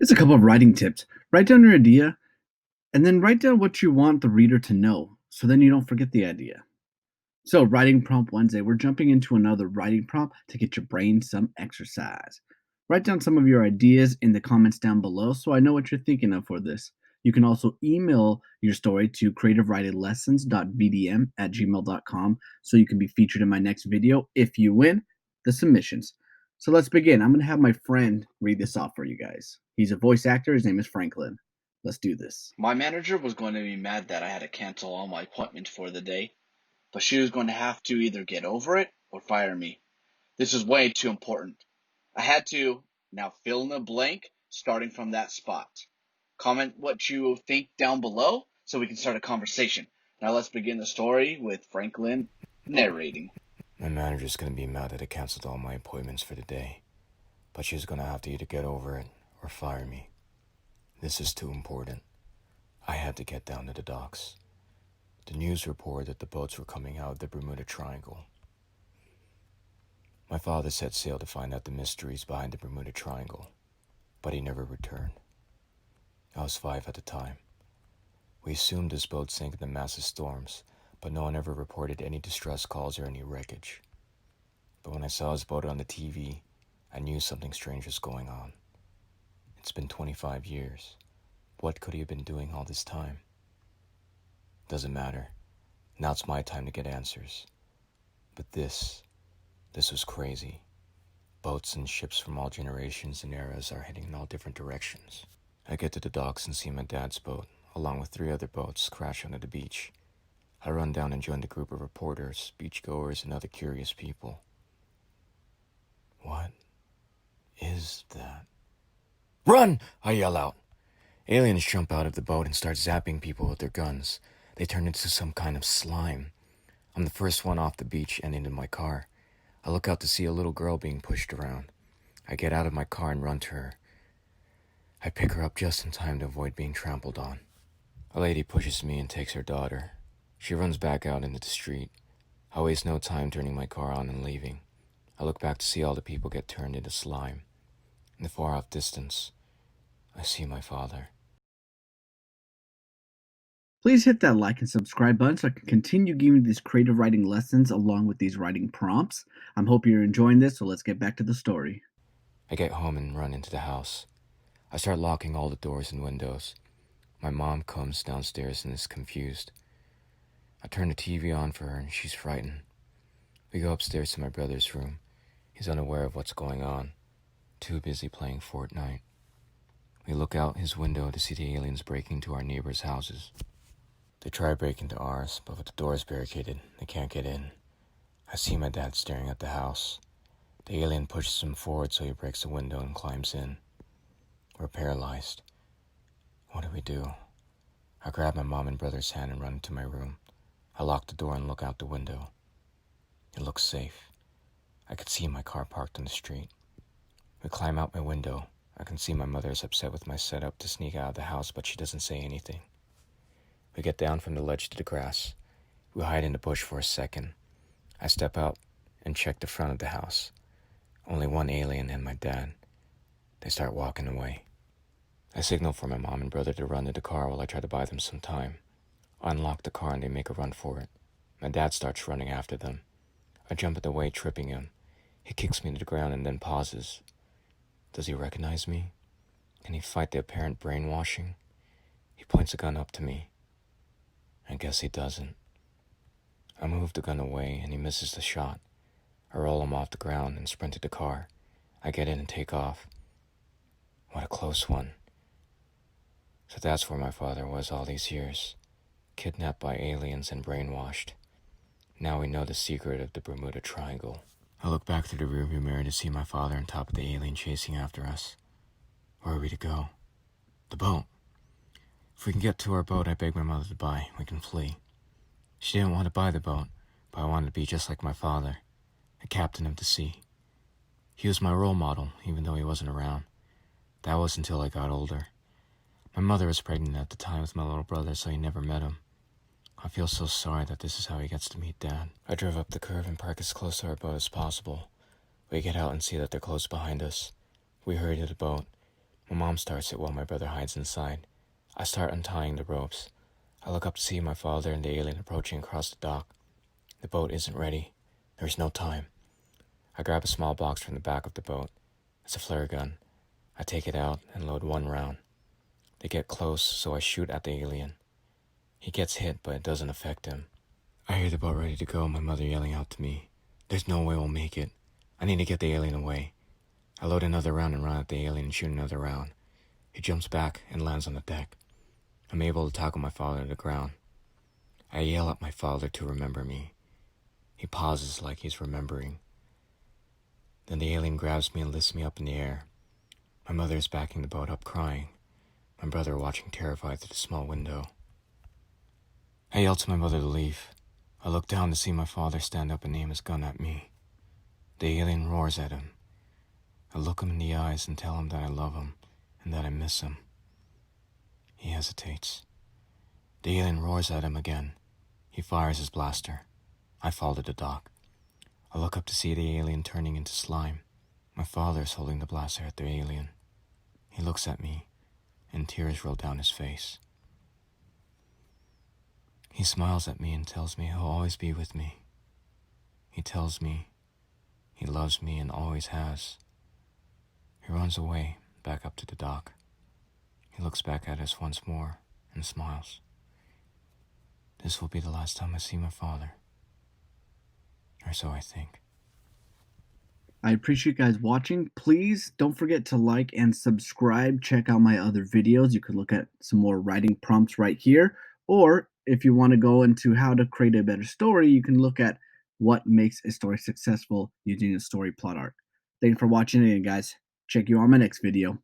It's a couple of writing tips. Write down your idea and then write down what you want the reader to know so then you don't forget the idea. So, Writing Prompt Wednesday, we're jumping into another writing prompt to get your brain some exercise. Write down some of your ideas in the comments down below so I know what you're thinking of for this. You can also email your story to creativewritinglessons.vdm@gmail.com so you can be featured in my next video if you win the submissions. So let's begin. I'm going to have my friend read this off for you guys. He's a voice actor. His name is Franklin. Let's do this. My manager was going to be mad that I had to cancel all my appointments for the day, but she was going to have to either get over it or fire me. This is way too important. I had to now fill in the blank starting from that spot. Comment what you think down below so we can start a conversation. Now let's begin the story with Franklin narrating. My manager's gonna be mad that I canceled all my appointments for the day, but she's gonna have to either get over it or fire me. This is too important. I had to get down to the docks. The news reported that the boats were coming out of the Bermuda Triangle. My father set sail to find out the mysteries behind the Bermuda Triangle, but he never returned. I was 5 at the time. We assumed his boat sank in the massive storms, but no one ever reported any distress calls or any wreckage. But when I saw his boat on the TV, I knew something strange was going on. It's been 25 years. What could he have been doing all this time? Doesn't matter. Now it's my time to get answers. But this was crazy. Boats and ships from all generations and eras are heading in all different directions. I get to the docks and see my dad's boat, along with 3 other boats, crash onto the beach. I run down and join the group of reporters, beachgoers, and other curious people. What is that? Run! I yell out. Aliens jump out of the boat and start zapping people with their guns. They turn into some kind of slime. I'm the first one off the beach and into my car. I look out to see a little girl being pushed around. I get out of my car and run to her. I pick her up just in time to avoid being trampled on. A lady pushes me and takes her daughter. She runs back out into the street. I waste no time turning my car on and leaving. I look back to see all the people get turned into slime. In the far-off distance, I see my father. Please hit that like and subscribe button so I can continue giving you these creative writing lessons along with these writing prompts. I hope you're enjoying this, so let's get back to the story. I get home and run into the house. I start locking all the doors and windows. My mom comes downstairs and is confused. I turn the TV on for her and she's frightened. We go upstairs to my brother's room. He's unaware of what's going on, too busy playing Fortnite. We look out his window to see the aliens breaking into our neighbors' houses. They try breaking into ours, but with the doors barricaded, they can't get in. I see my dad staring at the house. The alien pushes him forward so he breaks the window and climbs in. We're paralyzed. What do we do? I grab my mom and brother's hand and run into my room. I lock the door and look out the window. It looks safe. I could see my car parked on the street. We climb out my window. I can see my mother is upset with my setup to sneak out of the house, but she doesn't say anything. We get down from the ledge to the grass. We hide in the bush for a second. I step out and check the front of the house. Only one alien and my dad. They start walking away. I signal for my mom and brother to run to the car while I try to buy them some time. I unlock the car and they make a run for it. My dad starts running after them. I jump in the way, tripping him. He kicks me to the ground and then pauses. Does he recognize me? Can he fight the apparent brainwashing? He points a gun up to me. I guess he doesn't. I move the gun away and he misses the shot. I roll him off the ground and sprint to the car. I get in and take off. What a close one. So that's where my father was all these years. Kidnapped by aliens and brainwashed. Now we know the secret of the Bermuda Triangle. I look back through the rearview mirror to see my father on top of the alien chasing after us. Where are we to go? The boat. If we can get to our boat, I beg my mother to buy. We can flee. She didn't want to buy the boat, but I wanted to be just like my father, a captain of the sea. He was my role model, even though he wasn't around. That was until I got older. My mother was pregnant at the time with my little brother, so he never met him. I feel so sorry that this is how he gets to meet Dad. I drove up the curve and park as close to our boat as possible. We get out and see that they're close behind us. We hurry to the boat. My mom starts it while my brother hides inside. I start untying the ropes. I look up to see my father and the alien approaching across the dock. The boat isn't ready. There's no time. I grab a small box from the back of the boat. It's a flare gun. I take it out and load one round. They get close, so I shoot at the alien. He gets hit, but it doesn't affect him. I hear the boat ready to go, my mother yelling out to me, "There's no way we'll make it. I need to get the alien away." I load another round and run at the alien and shoot another round. He jumps back and lands on the deck. I'm able to tackle my father to the ground. I yell at my father to remember me. He pauses like he's remembering. Then the alien grabs me and lifts me up in the air. My mother is backing the boat up crying. My brother watching terrified through the small window. I yell to my mother to leave. I look down to see my father stand up and aim his gun at me. The alien roars at him. I look him in the eyes and tell him that I love him and that I miss him. He hesitates. The alien roars at him again. He fires his blaster. I fall to the dock. I look up to see the alien turning into slime. My father is holding the blaster at the alien. He looks at me, and tears roll down his face. He smiles at me and tells me he'll always be with me. He tells me he loves me and always has. He runs away, back up to the dock. He looks back at us once more and smiles. This will be the last time I see my father. Or so I think. I appreciate you guys watching. Please don't forget to like and subscribe. Check out my other videos. You could look at some more writing prompts right here. Or if you want to go into how to create a better story, you can look at what makes a story successful using a story plot arc. Thanks for watching, and guys, check you on my next video.